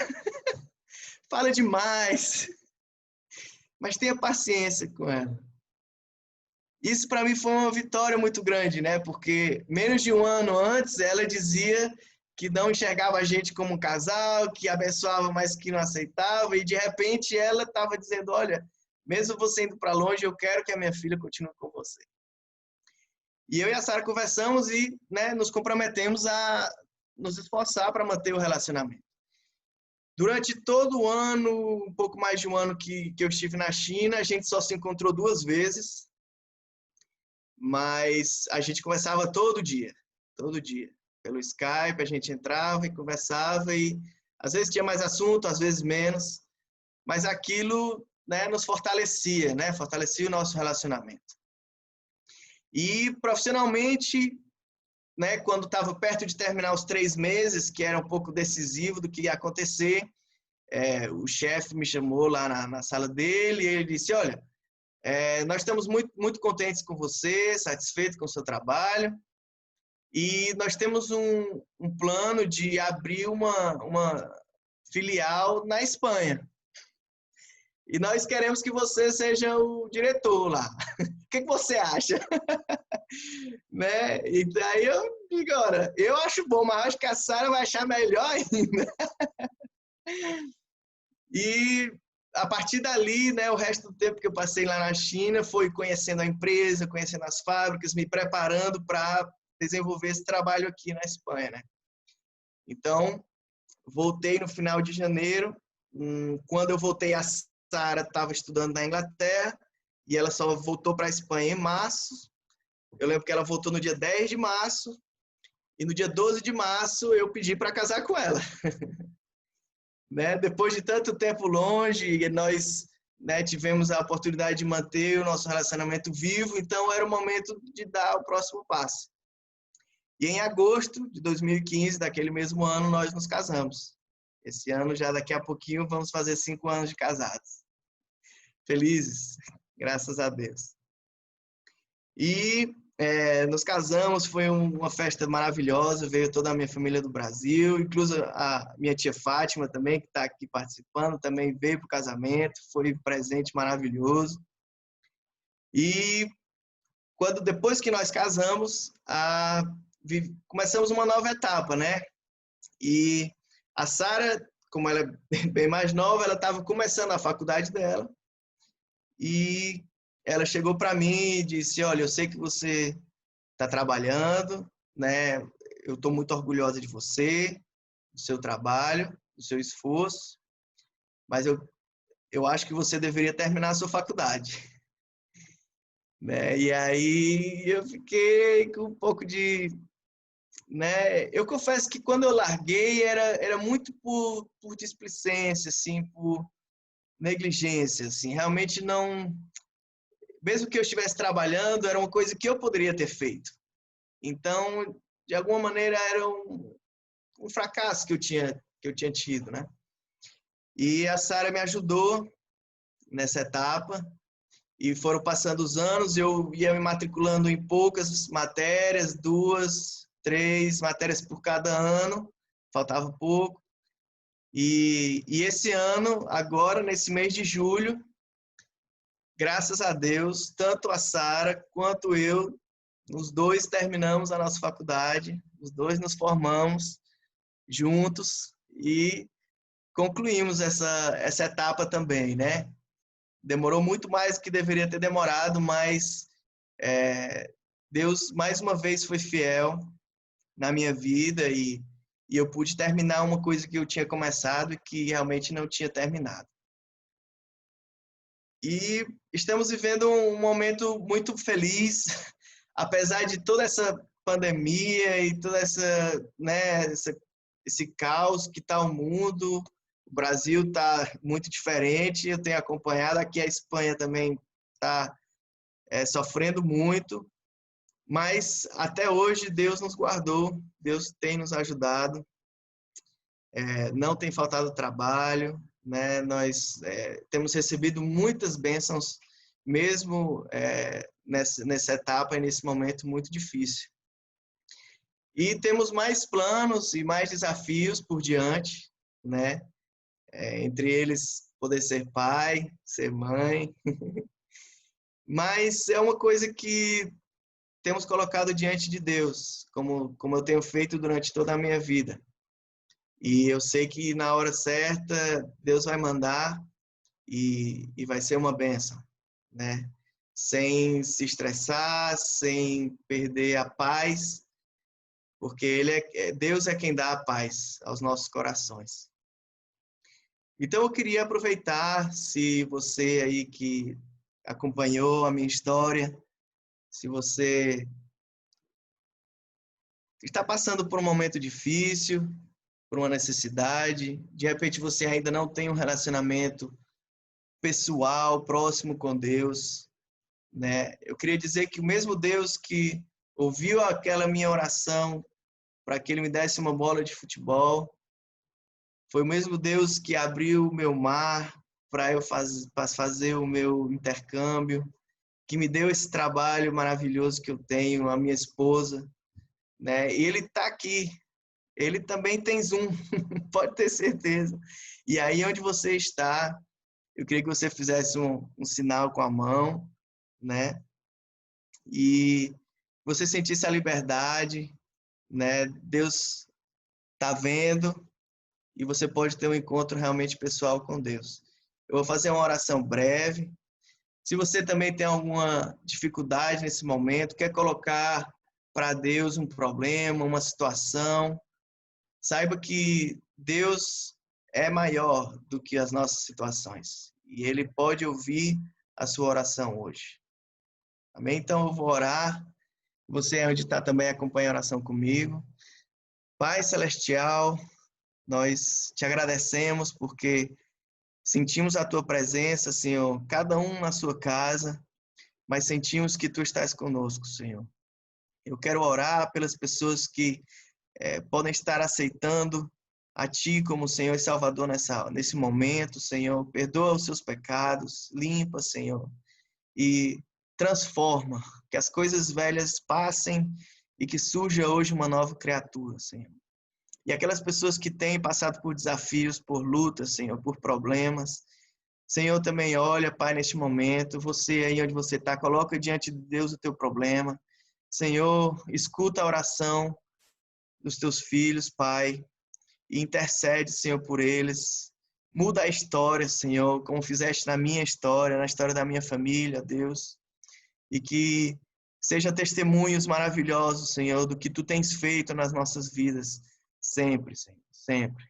Fala demais. Mas tenha paciência com ela. Isso para mim foi uma vitória muito grande, né? Porque menos de 1 ano antes ela dizia que não enxergava a gente como um casal, que abençoava, mas que não aceitava, e de repente ela estava dizendo, olha, mesmo você indo para longe, eu quero que a minha filha continue com você. E eu e a Sara conversamos e, né, nos comprometemos a nos esforçar para manter o relacionamento. Durante todo o ano, um pouco mais de 1 ano que eu estive na China, a gente só se encontrou 2 vezes, mas a gente conversava todo dia. Pelo Skype, a gente entrava e conversava e às vezes tinha mais assunto, às vezes menos, mas aquilo, né, nos fortalecia, né? Fortalecia o nosso relacionamento. E profissionalmente, né, quando estava perto de terminar os 3 meses, que era um pouco decisivo do que ia acontecer, o chefe me chamou lá na sala dele e ele disse, olha, nós estamos muito, muito contentes com você, satisfeitos com o seu trabalho, e nós temos um plano de abrir uma filial na Espanha. E nós queremos que você seja o diretor lá. O que você acha? Né? E daí eu digo, olha, eu acho bom, mas acho que a Sara vai achar melhor ainda. E a partir dali, né, o resto do tempo que eu passei lá na China foi conhecendo a empresa, conhecendo as fábricas, me preparando para desenvolver esse trabalho aqui na Espanha, né? Então, voltei no final de janeiro. Quando eu voltei, a Sara estava estudando na Inglaterra e ela só voltou para a Espanha em março. Eu lembro que ela voltou no dia 10 de março e no dia 12 de março eu pedi para casar com ela. Né? Depois de tanto tempo longe, nós, né, tivemos a oportunidade de manter o nosso relacionamento vivo, então era o momento de dar o próximo passo. E em agosto de 2015, daquele mesmo ano, nós nos casamos. Esse ano, já daqui a pouquinho, vamos fazer 5 anos de casados. Felizes, graças a Deus. E nos casamos, foi uma festa maravilhosa, veio toda a minha família do Brasil, inclusive a minha tia Fátima também, que está aqui participando, também veio para o casamento, foi um presente maravilhoso. E depois que nós casamos, começamos uma nova etapa, né? E a Sara, como ela é bem mais nova, ela estava começando a faculdade dela, e ela chegou para mim e disse, olha, eu sei que você está trabalhando, né? Eu estou muito orgulhosa de você, do seu trabalho, do seu esforço, mas eu acho que você deveria terminar a sua faculdade. Né? E aí eu fiquei com um pouco de... Né? Eu confesso que quando eu larguei era muito por displicência, assim, por negligência, assim, realmente não... Mesmo que eu estivesse trabalhando, era uma coisa que eu poderia ter feito. Então, de alguma maneira, era um fracasso que eu tinha tido, né? E a Sara me ajudou nessa etapa. E foram passando os anos, eu ia me matriculando em poucas matérias, 2, 3 matérias por cada ano, faltava pouco. E esse ano, agora, nesse mês de julho, graças a Deus, tanto a Sara quanto eu, os dois terminamos a nossa faculdade, os dois nos formamos juntos e concluímos essa etapa também, né? Demorou muito mais do que deveria ter demorado, mas Deus mais uma vez foi fiel na minha vida e eu pude terminar uma coisa que eu tinha começado e que realmente não tinha terminado. E estamos vivendo um momento muito feliz, apesar de toda essa pandemia e toda esse caos que está o mundo. O Brasil está muito diferente, eu tenho acompanhado, aqui a Espanha também está sofrendo muito, mas até hoje Deus nos guardou, Deus tem nos ajudado, não tem faltado trabalho, né? Nós temos recebido muitas bênçãos, mesmo nessa etapa e nesse momento muito difícil. E temos mais planos e mais desafios por diante, né? Entre eles, poder ser pai, ser mãe. Mas é uma coisa que temos colocado diante de Deus, como eu tenho feito durante toda a minha vida. E eu sei que na hora certa, Deus vai mandar e vai ser uma bênção, né? Sem se estressar, sem perder a paz, porque Deus é quem dá a paz aos nossos corações. Então, eu queria aproveitar, se você aí que acompanhou a minha história, se você está passando por um momento difícil, por uma necessidade, de repente você ainda não tem um relacionamento pessoal, próximo com Deus, né? Eu queria dizer que o mesmo Deus que ouviu aquela minha oração para que Ele me desse uma bola de futebol, foi o mesmo Deus que abriu o meu mar para eu fazer o meu intercâmbio, que me deu esse trabalho maravilhoso que eu tenho, a minha esposa, né? E Ele está aqui. Ele também tem Zoom, pode ter certeza. E aí onde você está, eu queria que você fizesse um sinal com a mão, né? E você sentisse a liberdade, né? Deus está vendo, e você pode ter um encontro realmente pessoal com Deus. Eu vou fazer uma oração breve. Se você também tem alguma dificuldade nesse momento, quer colocar para Deus um problema, uma situação, saiba que Deus é maior do que as nossas situações. E Ele pode ouvir a sua oração hoje. Amém? Então eu vou orar. Você onde está também acompanha a oração comigo. Pai Celestial, nós te agradecemos porque sentimos a tua presença, Senhor, cada um na sua casa, mas sentimos que tu estás conosco, Senhor. Eu quero orar pelas pessoas que podem estar aceitando a ti como Senhor e Salvador nesse momento, Senhor. Perdoa os seus pecados, limpa, Senhor, e transforma, que as coisas velhas passem e que surja hoje uma nova criatura, Senhor. E aquelas pessoas que têm passado por desafios, por lutas, Senhor, por problemas, Senhor, também olha, Pai, neste momento, você aí onde você está, coloca diante de Deus o teu problema. Senhor, escuta a oração dos teus filhos, Pai, e intercede, Senhor, por eles. Muda a história, Senhor, como fizeste na minha história, na história da minha família, Deus. E que sejam testemunhos maravilhosos, Senhor, do que Tu tens feito nas nossas vidas. Sempre, Senhor, sempre.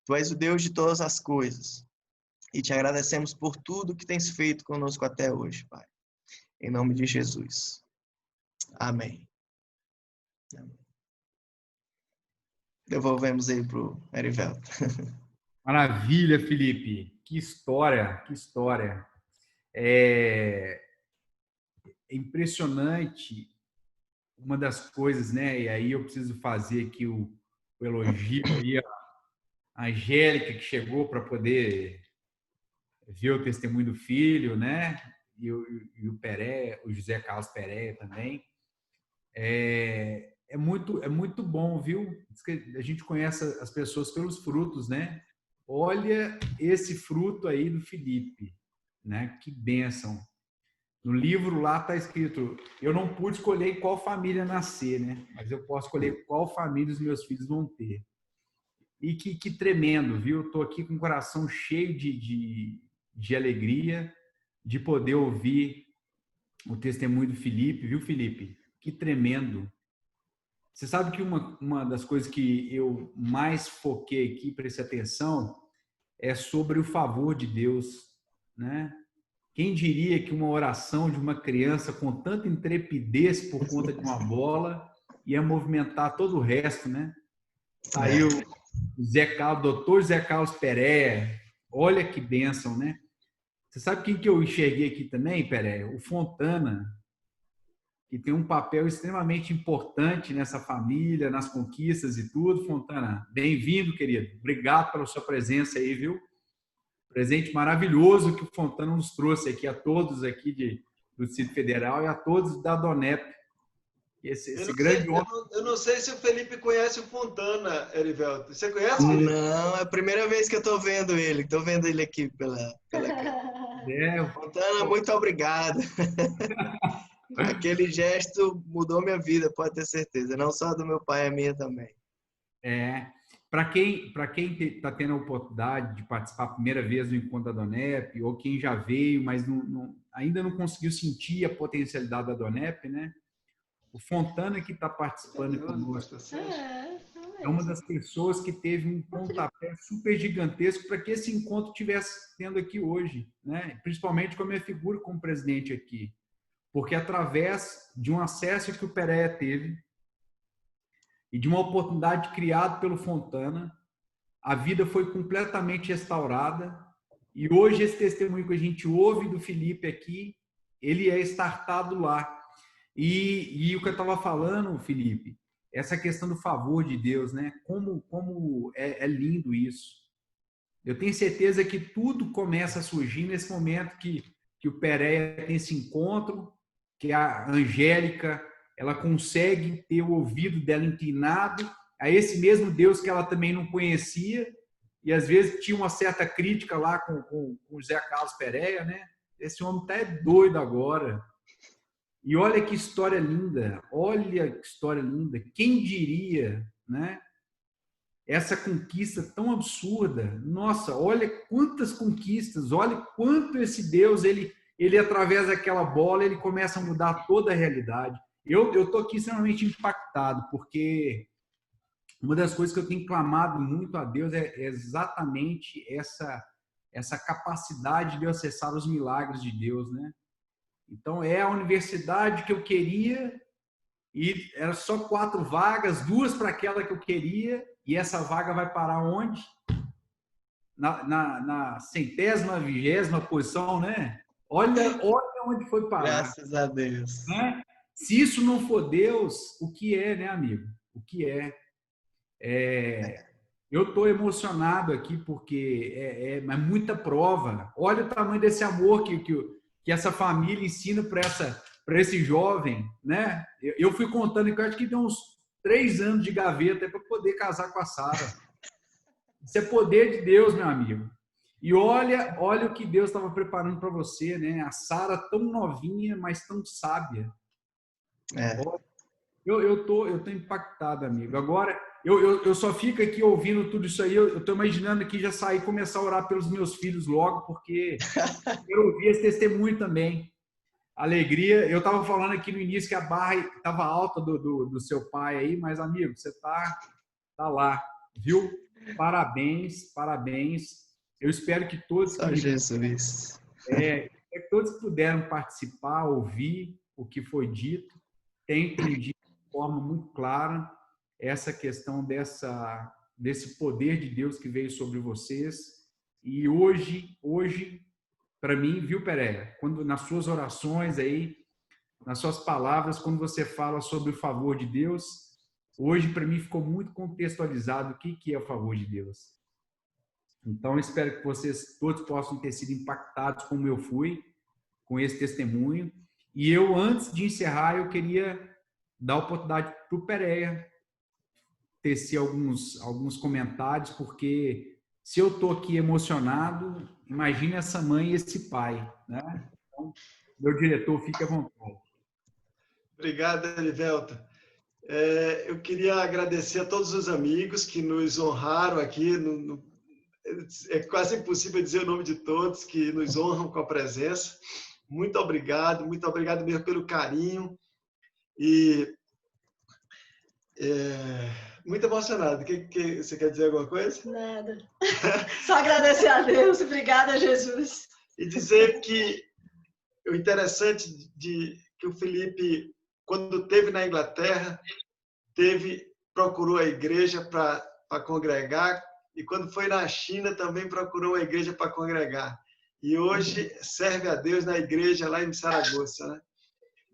Tu és o Deus de todas as coisas. E te agradecemos por tudo que tens feito conosco até hoje, Pai. Em nome de Jesus. Amém. Devolvemos aí para o Erivelto. Maravilha, Felipe. Que história, que história. É impressionante uma das coisas, né? E aí eu preciso fazer aqui o elogio aí a Angélica, que chegou para poder ver o testemunho do filho, né? E o Pereira, o José Carlos Pereira também. É muito bom, viu? Diz que a gente conhece as pessoas pelos frutos, né? Olha esse fruto aí do Felipe, né? Que bênção. No livro lá está escrito, eu não pude escolher em qual família nascer, né? Mas eu posso escolher qual família os meus filhos vão ter. E que tremendo, viu? Estou aqui com o coração cheio de alegria de poder ouvir o testemunho do Felipe, viu, Felipe? Que tremendo. Você sabe que uma das coisas que eu mais foquei aqui, prestei atenção, é sobre o favor de Deus, né? Quem diria que uma oração de uma criança com tanta intrepidez por conta de uma bola ia movimentar todo o resto, né? Aí o doutor Zé Carlos Pereira, olha que bênção, né? Você sabe quem que eu enxerguei aqui também, Pereira? O Fontana, que tem um papel extremamente importante nessa família, nas conquistas e tudo. Fontana, bem-vindo, querido. Obrigado pela sua presença aí, viu? Presente maravilhoso que o Fontana nos trouxe aqui, a todos aqui do Distrito Federal e a todos da DONEP. Esse grande homem. Eu não sei se o Felipe conhece o Fontana, Erivelto. Você conhece, Felipe? Não, é a primeira vez que eu estou vendo ele. Estou vendo ele aqui pela câmera. Fontana, muito obrigado. Aquele gesto mudou minha vida, pode ter certeza. Não só do meu pai, a minha também. Para quem está tendo a oportunidade de participar a primeira vez do encontro da DONEP, ou quem já veio, mas ainda não conseguiu sentir a potencialidade da DONEP, né? O Fontana, que está participando conosco, é uma das pessoas que teve um pontapé super gigantesco para que esse encontro estivesse tendo aqui hoje, né? Principalmente com a minha figura como presidente aqui. Porque através de um acesso que o Pereira teve e de uma oportunidade criada pelo Fontana, a vida foi completamente restaurada. E hoje esse testemunho que a gente ouve do Felipe aqui, ele é startado lá. E o que eu estava falando, Felipe, essa questão do favor de Deus, né? Como é lindo isso. Eu tenho certeza que tudo começa a surgir nesse momento que o Pereira tem esse encontro, que a Angélica ela consegue ter o ouvido dela inclinado a esse mesmo Deus que ela também não conhecia, e às vezes tinha uma certa crítica lá com o Zé Carlos Pereira, né? Esse homem está doido agora. E olha que história linda, olha que história linda. Quem diria, né? Essa conquista tão absurda. Nossa, olha quantas conquistas, olha quanto esse Deus, ele através daquela bola, ele começa a mudar toda a realidade. Eu estou aqui extremamente impactado, porque uma das coisas que eu tenho clamado muito a Deus é exatamente essa capacidade de eu acessar os milagres de Deus, né? Então, é a universidade que eu queria, e era só 4 vagas, 2 para aquela que eu queria, e essa vaga vai parar onde? Na 100ª, 20ª posição, né? Olha onde foi parar. Graças a Deus. Né? Se isso não for Deus, o que é, né, amigo? O que é? Eu estou emocionado aqui porque é muita prova. Olha o tamanho desse amor que essa família ensina para esse jovem, né? Eu fui contando que eu acho que deu uns 3 anos de gaveta para poder casar com a Sara. Isso é poder de Deus, meu amigo. E olha o que Deus estava preparando para você, né? A Sara tão novinha, mas tão sábia. Eu tô impactado, amigo. Agora, eu só fico aqui ouvindo tudo isso aí. Eu estou imaginando aqui já sair e começar a orar pelos meus filhos logo, porque eu quero ouvir esse testemunho também. Alegria. Eu estava falando aqui no início que a barra estava alta do seu pai aí, mas, amigo, você tá lá, viu? Parabéns, parabéns. Eu espero que todos que todos que puderam participar, ouvir o que foi dito, tenham entendido de forma muito clara essa questão desse poder de Deus que veio sobre vocês. E hoje para mim, viu, Pereira, quando nas suas orações aí, nas suas palavras, quando você fala sobre o favor de Deus, hoje para mim ficou muito contextualizado o que é o favor de Deus. Então, espero que vocês todos possam ter sido impactados como eu fui com esse testemunho. E eu, antes de encerrar, eu queria dar a oportunidade para o Pereira tecer alguns comentários, porque se eu estou aqui emocionado, imagine essa mãe e esse pai, né? Então, meu diretor, fique à vontade. Obrigado, Erivelto. Eu queria agradecer a todos os amigos que nos honraram aqui. É quase impossível dizer o nome de todos que nos honram com a presença. Muito obrigado mesmo pelo carinho. E muito emocionado. Que você quer dizer alguma coisa? Nada. Só agradecer a Deus. Obrigada, Jesus. E dizer que o interessante que o Felipe, quando esteve na Inglaterra, procurou a igreja para congregar, e quando foi na China também procurou a igreja para congregar. E hoje serve a Deus na igreja lá em Saragoça, né?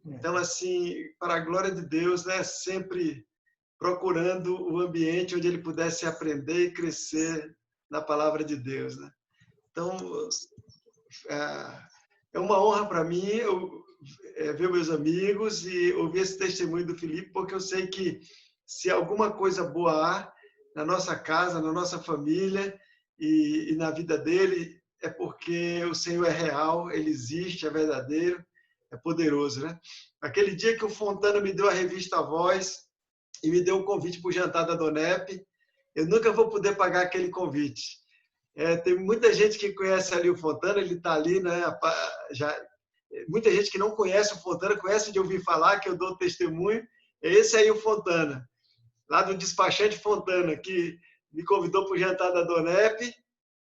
Então, assim, para a glória de Deus, né? Sempre procurando o ambiente onde ele pudesse aprender e crescer na palavra de Deus, né? Então, é uma honra para mim ver meus amigos e ouvir esse testemunho do Felipe, porque eu sei que se alguma coisa boa há na nossa casa, na nossa família e na vida dele, é porque o Senhor é real, ele existe, é verdadeiro, é poderoso, né? Aquele dia que o Fontana me deu a revista A Voz e me deu um convite para o jantar da Donep, eu nunca vou poder pagar aquele convite. Tem muita gente que conhece ali o Fontana, ele está ali, né? Muita gente que não conhece o Fontana, conhece de ouvir falar, que eu dou testemunho. É esse aí o Fontana, lá do despachante Fontana, que me convidou para o jantar da Donep,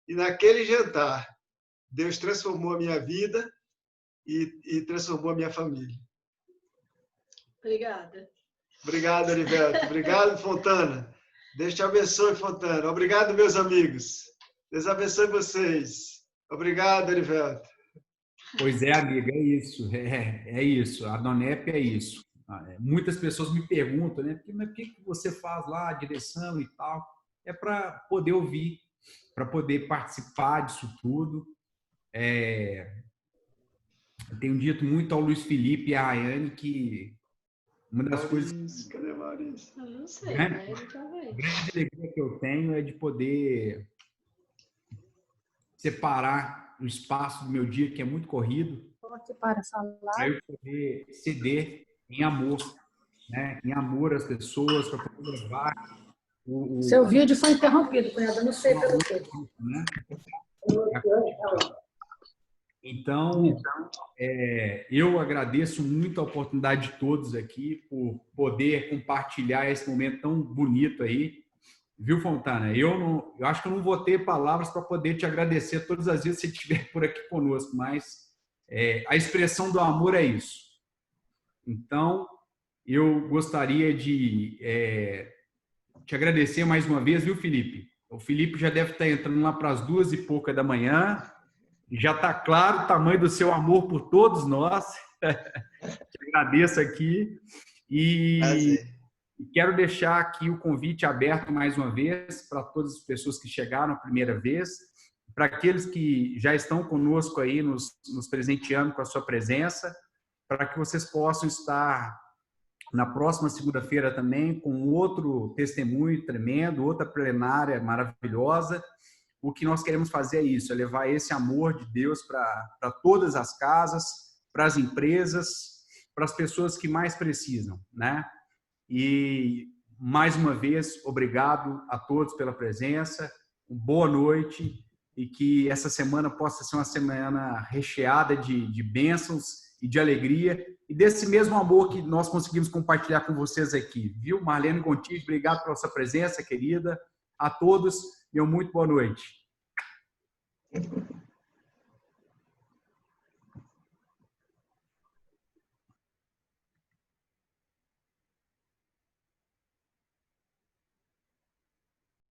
e naquele jantar, Deus transformou a minha vida e transformou a minha família. Obrigada. Obrigado, Erivelto. Obrigado, Fontana. Deus te abençoe, Fontana. Obrigado, meus amigos. Deus abençoe vocês. Obrigado, Erivelto. Pois é, amiga, é isso. É isso. A Donep é isso. Muitas pessoas me perguntam, né? Mas o que você faz lá, direção e tal? É para poder ouvir, para poder participar disso tudo. Eu tenho dito muito ao Luiz Felipe e à Rayane que uma das coisas... Cadê Maurício? Eu não sei, né? né? Ele talvez. A grande alegria que eu tenho é de poder separar o espaço do meu dia, que é muito corrido, para eu poder ceder em amor, né? Em amor às pessoas, para poder levar Seu vídeo foi interrompido, cunhada, não sei pelo quê. Né? Então, eu agradeço muito a oportunidade de todos aqui por poder compartilhar esse momento tão bonito aí. Viu, Fontana? Eu acho que eu não vou ter palavras para poder te agradecer todas as vezes que você estiver por aqui conosco, mas a expressão do amor é isso. Então, eu gostaria de te agradecer mais uma vez, viu, Felipe? O Felipe já deve estar entrando lá para as 2h pouca da manhã. Já está claro o tamanho do seu amor por todos nós. Te agradeço aqui. E quero deixar aqui o convite aberto mais uma vez para todas as pessoas que chegaram a primeira vez, para aqueles que já estão conosco aí, nos presenteando com a sua presença, para que vocês possam estar na próxima segunda-feira também com outro testemunho tremendo, outra plenária maravilhosa. O que nós queremos fazer é isso, é levar esse amor de Deus para todas as casas, para as empresas, para as pessoas que mais precisam, né? E, mais uma vez, obrigado a todos pela presença, boa noite e que essa semana possa ser uma semana recheada de bênçãos e de alegria e desse mesmo amor que nós conseguimos compartilhar com vocês aqui, viu? Marlene Gontijo, obrigado pela sua presença, querida. A todos, meu muito boa noite.